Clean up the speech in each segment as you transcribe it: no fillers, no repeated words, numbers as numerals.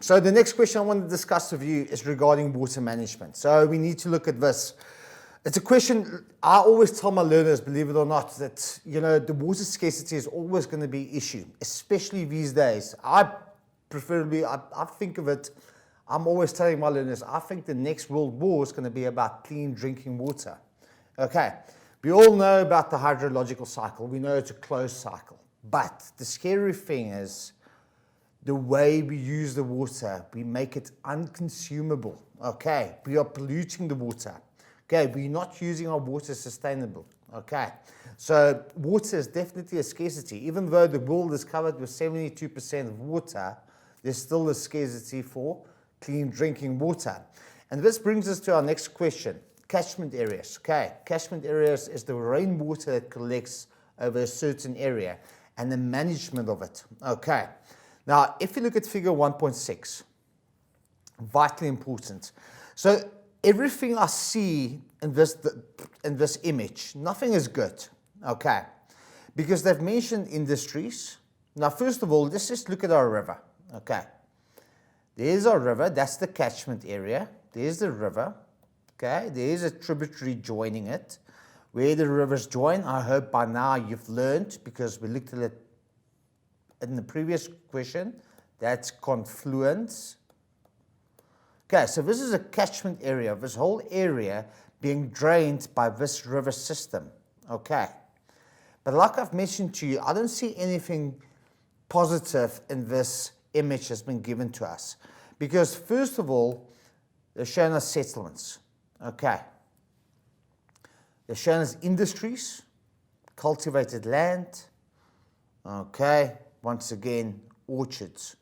So the next question I want to discuss with you is regarding water management. So we need to look at this. It's a question I always tell my learners, believe it or not, that the water scarcity is always going to be an issue, especially these days. I think of it, I'm always telling my learners, I think the next world war is going to be about clean drinking water. Okay, we all know about the hydrological cycle. We know it's a closed cycle. But the scary thing is, the way we use the water, we make it unconsumable. Okay, we are polluting the water. Okay, we're not using our water sustainable. Okay, so water is definitely a scarcity. Even though the world is covered with 72% of water, there's still a scarcity for clean drinking water. And this brings us to our next question, catchment areas. Okay, catchment areas is the rainwater that collects over a certain area and the management of it. Okay. Now, if you look at figure 1.6, vitally important. So everything I see in this image, nothing is good, okay? Because they've mentioned industries. Now, first of all, let's just look at our river, okay? There's our river, that's the catchment area. There's the river, okay? There's a tributary joining it. Where the rivers join, I hope by now you've learned, because we looked at it in the previous question, that's confluence. Okay, so this is a catchment area, this whole area being drained by this river system, okay? But like I've mentioned to you, I don't see anything positive in this image that's been given to us. Because first of all, they're showing us settlements, okay? They're showing us industries, cultivated land, okay? Once again, orchards.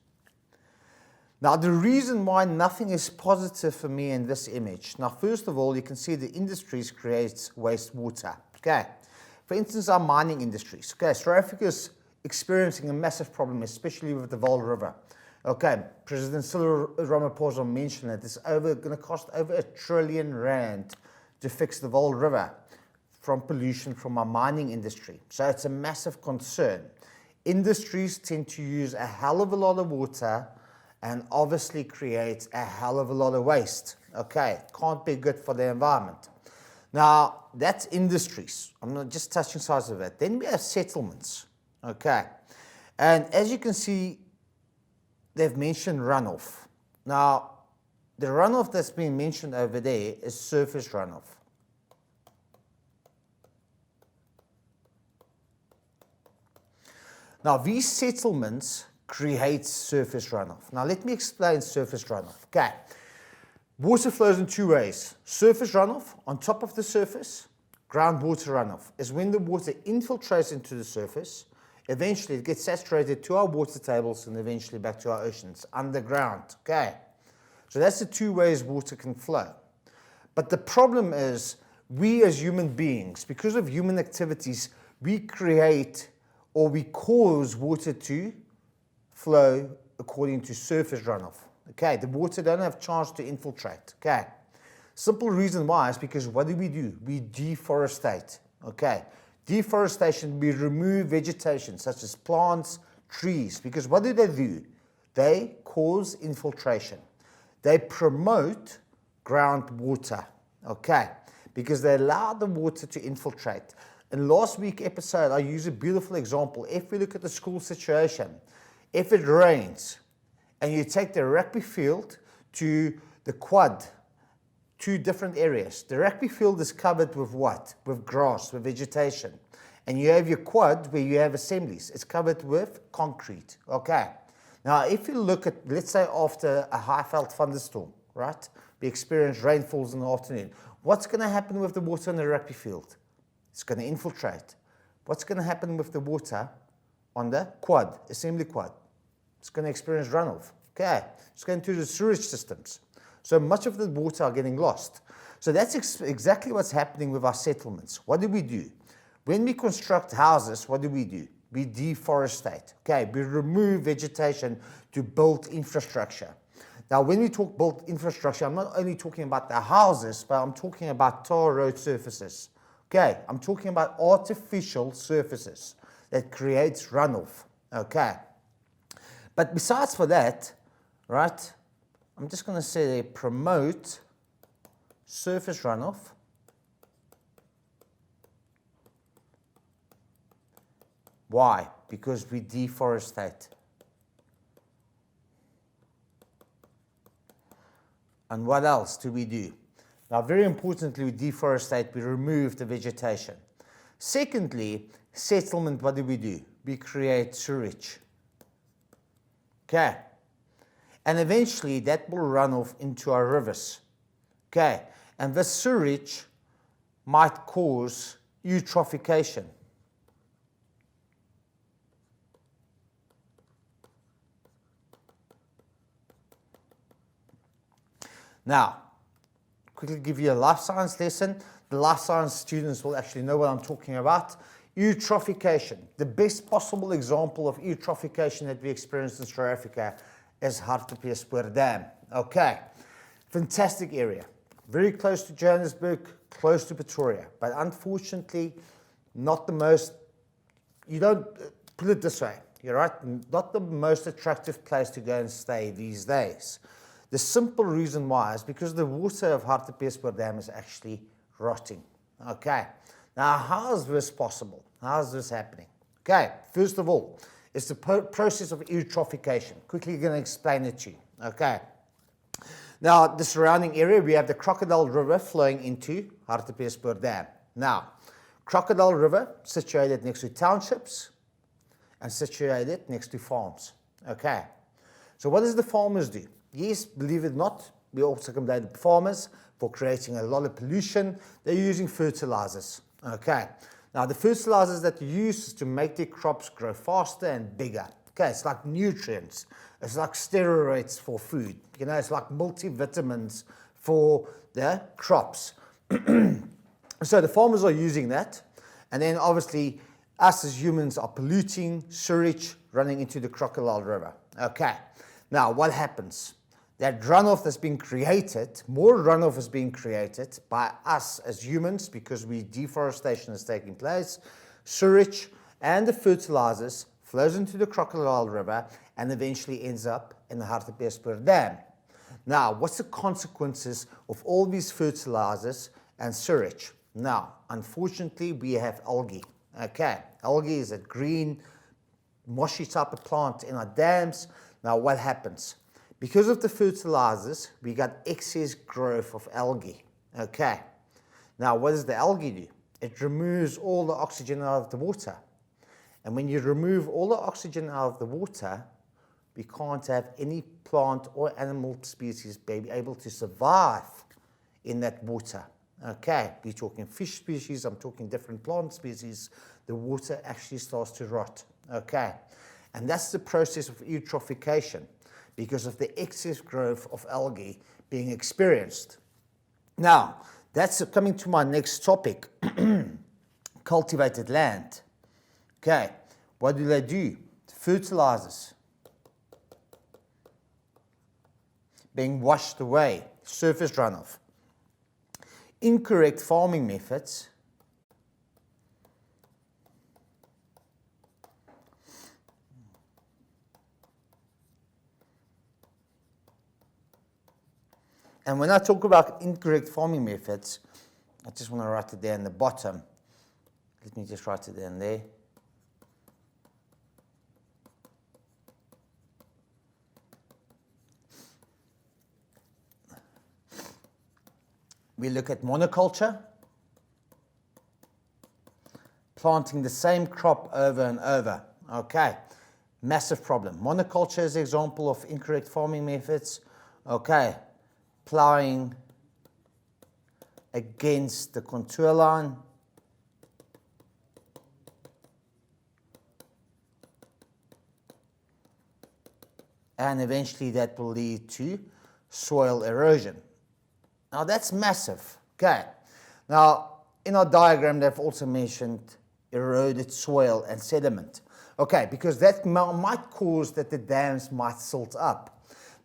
Now, the reason why nothing is positive for me in this image, now, first of all, you can see the industries create wastewater, okay? For instance, our mining industries, okay? South Africa is experiencing a massive problem, especially with the Vaal River, okay? President Cyril Ramaphosa mentioned it. It's going to cost over R1 trillion to fix the Vaal River from pollution from our mining industry. So it's a massive concern. Industries tend to use a hell of a lot of water and obviously create a hell of a lot of waste. Okay, can't be good for the environment. Now, that's industries. I'm not just touching sides of it. Then we have settlements. Okay, and as you can see, they've mentioned runoff. Now, the runoff that's being mentioned over there is surface runoff. Now, these settlements create surface runoff. Now, let me explain surface runoff. Okay, water flows in two ways. Surface runoff, on top of the surface. Groundwater runoff is when the water infiltrates into the surface. Eventually, it gets saturated to our water tables and eventually back to our oceans, underground. Okay, so that's the two ways water can flow. But the problem is, we as human beings, because of human activities, we create or we cause water to flow according to surface runoff. Okay, the water don't have chance to infiltrate. Okay, simple reason why is because what do? We deforestate. Okay, deforestation, we remove vegetation such as plants, trees, because what do? They cause infiltration. They promote groundwater. Okay, because they allow the water to infiltrate. In last week's episode, I used a beautiful example. If we look at the school situation, if it rains and you take the rugby field to the quad, two different areas, the rugby field is covered with what? With grass, with vegetation. And you have your quad where you have assemblies. It's covered with concrete, okay? Now, if you look at, let's say after a high-felt thunderstorm, right? We experience rainfalls in the afternoon. What's going to happen with the water in the rugby field? It's going to infiltrate. What's going to happen with the water on the quad, assembly quad? It's going to experience runoff. Okay, it's going to the sewage systems. So much of the water are getting lost. So that's exactly what's happening with our settlements. What do? When we construct houses, what do? We deforestate. Okay, we remove vegetation to build infrastructure. Now, when we talk built infrastructure, I'm not only talking about the houses, but I'm talking about tar road surfaces. Okay, I'm talking about artificial surfaces that creates runoff. Okay, but besides for that, right? I'm just going to say they promote surface runoff Why? Because we deforestate. And what else do we do? Now, very importantly, we deforestate, we remove the vegetation. Secondly, settlement, what do? We create sewage. Okay. And eventually that will run off into our rivers. Okay. And this sewage might cause eutrophication. Now, quickly give you a life science lesson. The life science students will actually know what I'm talking about. Eutrophication. The best possible example of eutrophication that we experienced in South Africa is Hartbeespoort Dam. Okay, fantastic area. Very close to Johannesburg, close to Pretoria. But unfortunately, not the most, you don't, put it this way, you're right, not the most attractive place to go and stay these days. The simple reason why is because the water of Hartbeespoort Dam is actually rotting. Okay, now how is this possible? How is this happening? Okay, first of all, it's the process of eutrophication. Quickly going to explain it to you. Okay, now the surrounding area, we have the Crocodile River flowing into Hartbeespoort Dam. Now, Crocodile River situated next to townships and situated next to farms. Okay, so what does the farmers do? Yes, believe it or not, we also condemn the farmers for creating a lot of pollution. They're using fertilizers. Okay, now the fertilizers that you use is to make their crops grow faster and bigger. Okay, it's like nutrients. It's like steroids for food. You know, it's like multivitamins for the crops. So the farmers are using that. And then obviously, us as humans are polluting sewage running into the Crocodile River. Okay, now what happens? That runoff that's being created, more runoff is being created by us as humans because deforestation is taking place. Sewage and the fertilizers flows into the Crocodile River and eventually ends up in the Hartbeespoort Dam. Now, what's the consequences of all these fertilizers and sewage? Now, unfortunately, we have algae. Okay, algae is a green, mushy type of plant in our dams. Now, what happens? Because of the fertilizers, we got excess growth of algae. Okay. Now, what does the algae do? It removes all the oxygen out of the water. And when you remove all the oxygen out of the water, we can't have any plant or animal species be able to survive in that water. Okay. We're talking fish species, I'm talking different plant species. The water actually starts to rot. Okay. And that's the process of eutrophication, because of the excess growth of algae being experienced. Now, that's coming to my next topic, cultivated land. Okay, what do? Fertilizers being washed away, surface runoff. Incorrect farming methods and when I talk about incorrect farming methods, I just want to write it there in the bottom. Let me just write it down there. We look at monoculture, planting the same crop over and over. Okay, massive problem. Monoculture is an example of incorrect farming methods. Okay. Plowing against the contour line. And eventually that will lead to soil erosion. Now that's massive. Okay. Now in our diagram they've also mentioned eroded soil and sediment. Okay, because that might cause that the dams might silt up.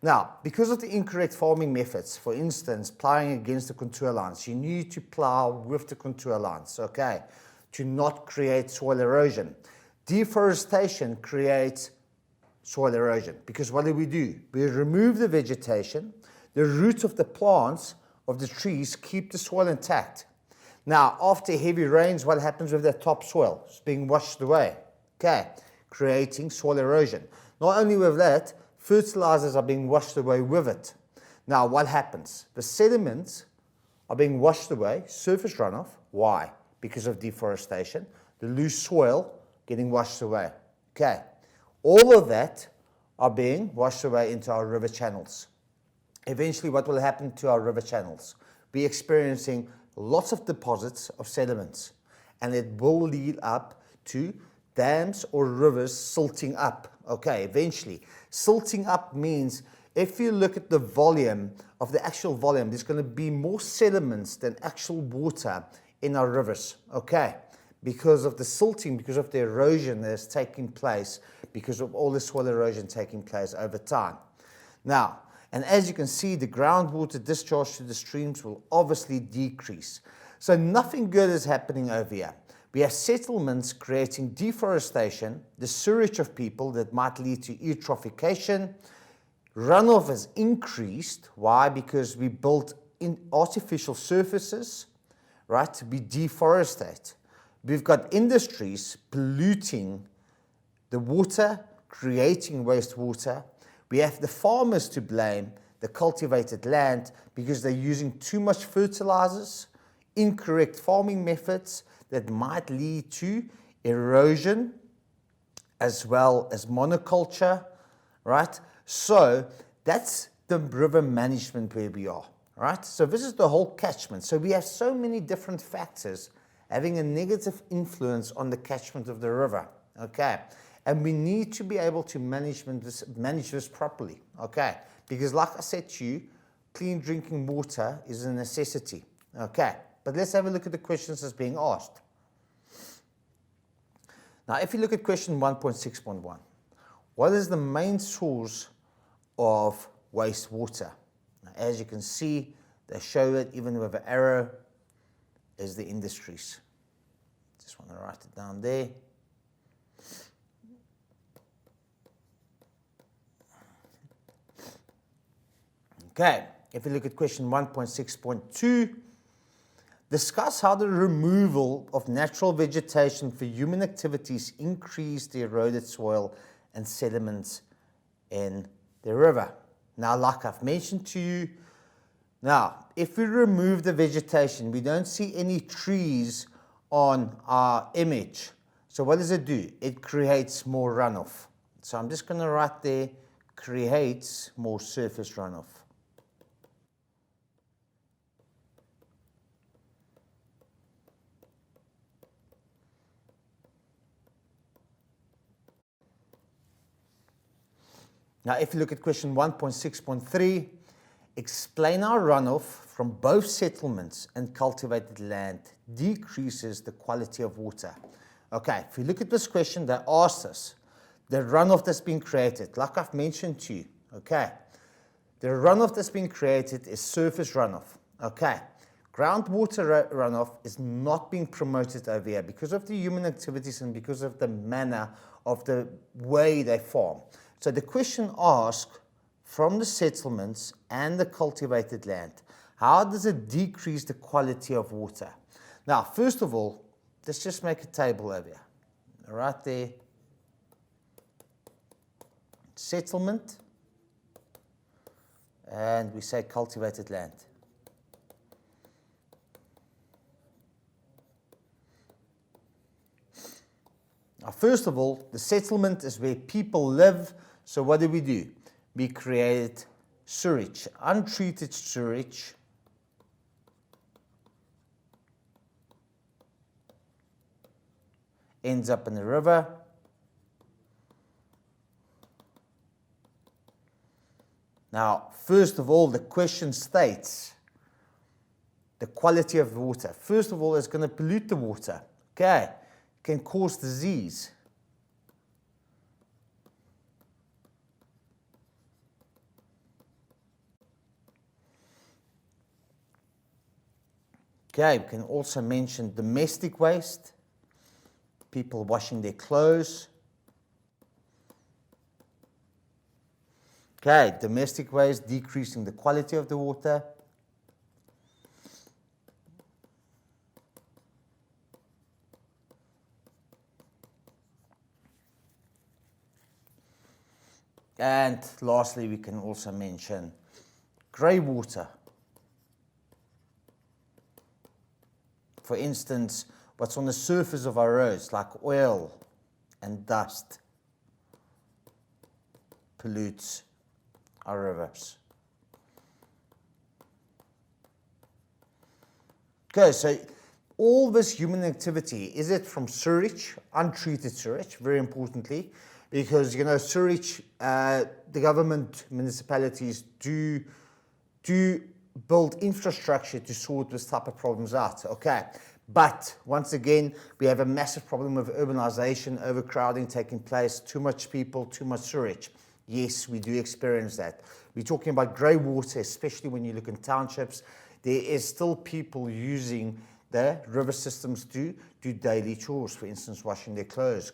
Now, because of the incorrect farming methods, for instance, plowing against the contour lines, you need to plow with the contour lines, okay, to not create soil erosion. Deforestation creates soil erosion. Because what do? We remove the vegetation, the roots of the plants, of the trees, keep the soil intact. Now, after heavy rains, what happens with that topsoil? It's being washed away, okay, creating soil erosion. Not only with that, fertilizers are being washed away with it. Now, what happens? The sediments are being washed away, surface runoff. Why? Because of deforestation. The loose soil getting washed away. Okay. All of that are being washed away into our river channels. Eventually, what will happen to our river channels? We're experiencing lots of deposits of sediments, and it will lead up to dams or rivers silting up. Okay, eventually. Silting up means if you look at the volume of the actual volume, there's going to be more sediments than actual water in our rivers. Okay, because of the silting, because of the erosion that is taking place, because of all the soil erosion taking place over time. Now, and as you can see, the groundwater discharge to the streams will obviously decrease. So nothing good is happening over here. We have settlements creating deforestation, the sewage of people that might lead to eutrophication. Runoff has increased. Why? Because we built in artificial surfaces, right? We deforestate. We've got industries polluting the water, creating wastewater. We have the farmers to blame, the cultivated land, because they're using too much fertilizers, incorrect farming methods that might lead to erosion as well as monoculture, right? So that's the river management where we are, right? So this is the whole catchment. So we have so many different factors having a negative influence on the catchment of the river, okay? And we need to be able to manage this properly, okay? Because like I said to you, clean drinking water is a necessity, okay? But let's have a look at the questions that's being asked. Now, if you look at question 1.6.1, what is the main source of wastewater? Now, as you can see, they show it even with an arrow, is the industries. Just want to write it down there. Okay, if you look at question 1.6.2, discuss how the removal of natural vegetation for human activities increase the eroded soil and sediments in the river. Now, like I've mentioned to you, now, if we remove the vegetation, we don't see any trees on our image. So what does it do? It creates more runoff. So I'm just going to write there, creates more surface runoff. Now, if you look at question 1.6.3, explain how runoff from both settlements and cultivated land decreases the quality of water. Okay, if you look at this question, they asked us the runoff that's been created, like I've mentioned to you, okay? The runoff that's been created is surface runoff, okay? Groundwater runoff is not being promoted over here because of the human activities and because of the manner of the way they farm. So the question asked, from the settlements and the cultivated land, how does it decrease the quality of water? Now, first of all, let's just make a table over here. Right there, settlement, and we say cultivated land. Now, first of all, the settlement is where people live. So what do? We create sewage, untreated sewage, ends up in the river. Now, first of all, the question states the quality of water. First of all, it's going to pollute the water. Okay, can cause disease. Okay, we can also mention domestic waste, people washing their clothes. Okay, domestic waste, decreasing the quality of the water. And lastly, we can also mention grey water. For instance, what's on the surface of our roads, like oil and dust, pollutes our rivers. Okay, so all this human activity, is it from sewage, untreated sewage, very importantly, because, you know, sewage, the government, municipalities do build infrastructure to sort this type of problems out, okay? But once again, we have a massive problem of urbanisation, overcrowding taking place, too much people, too much sewage. Yes, we do experience that. We're talking about grey water, especially when you look in townships. There is still people using the river systems to do daily chores, for instance, washing their clothes,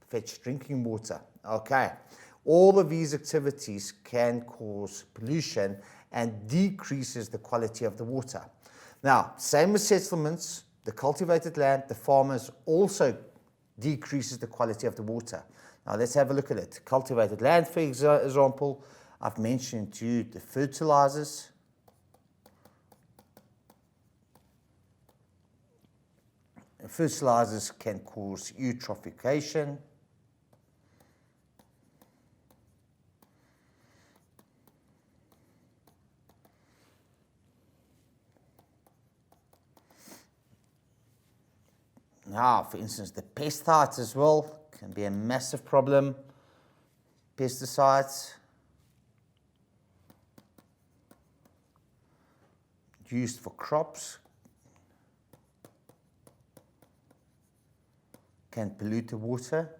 fetch drinking water. Okay, all of these activities can cause pollution and decreases the quality of the water. Now, same with settlements, the cultivated land, the farmers also decreases the quality of the water. Now let's have a look at it. Cultivated land, for example, I've mentioned to you the fertilizers. Fertilizers can cause eutrophication. Now, for instance, the pesticides as well can be a massive problem. Pesticides used for crops can pollute the water.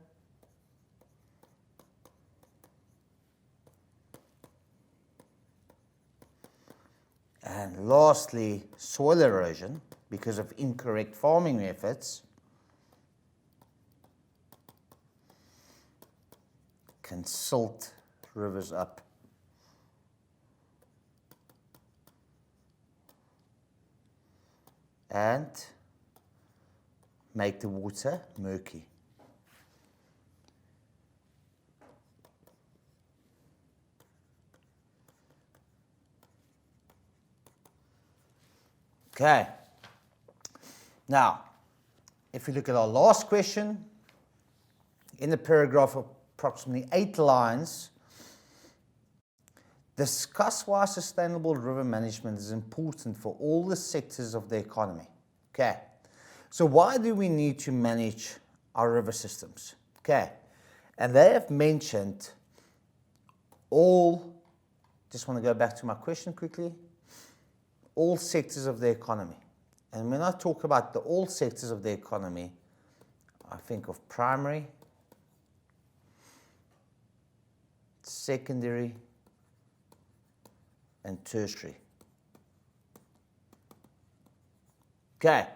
And lastly, soil erosion, because of incorrect farming methods, can silt rivers up. And make the water murky. Okay. Now, if we look at our last question, in the paragraph of approximately 8 lines, discuss why sustainable river management is important for all the sectors of the economy. Okay, so why do we need to manage our river systems? Okay, and they have mentioned all, just want to go back to my question quickly, all sectors of the economy. And when I talk about the all sectors of the economy, I think of primary, secondary, and tertiary. Okay,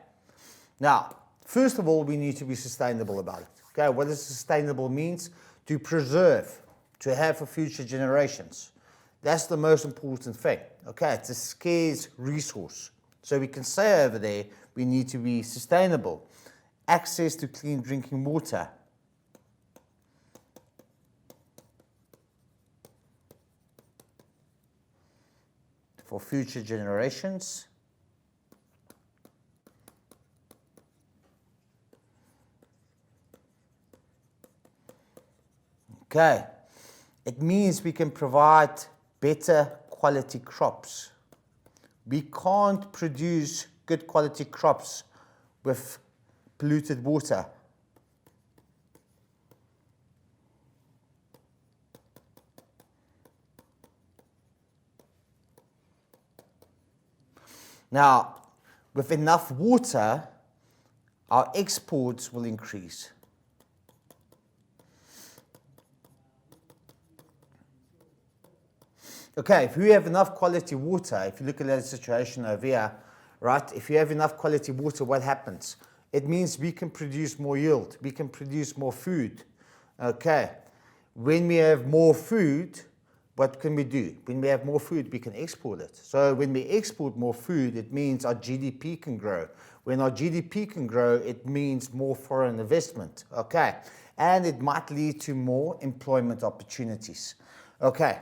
now, first of all, we need to be sustainable about it. Okay, what does sustainable means? To preserve, to have for future generations. That's the most important thing. Okay, it's a scarce resource. So we can say over there, we need to be sustainable. Access to clean drinking water. For future generations. Okay, it means we can provide better quality crops. We can't produce good quality crops with polluted water. Now, with enough water, our exports will increase. Okay, if we have enough quality water, if you look at that situation over here, right, if you have enough quality water, what happens? It means we can produce more yield, we can produce more food. Okay, when we have more food, what can we do? When we have more food, we can export it. So when we export more food, it means our GDP can grow. When our GDP can grow, it means more foreign investment, okay? And it might lead to more employment opportunities. Okay,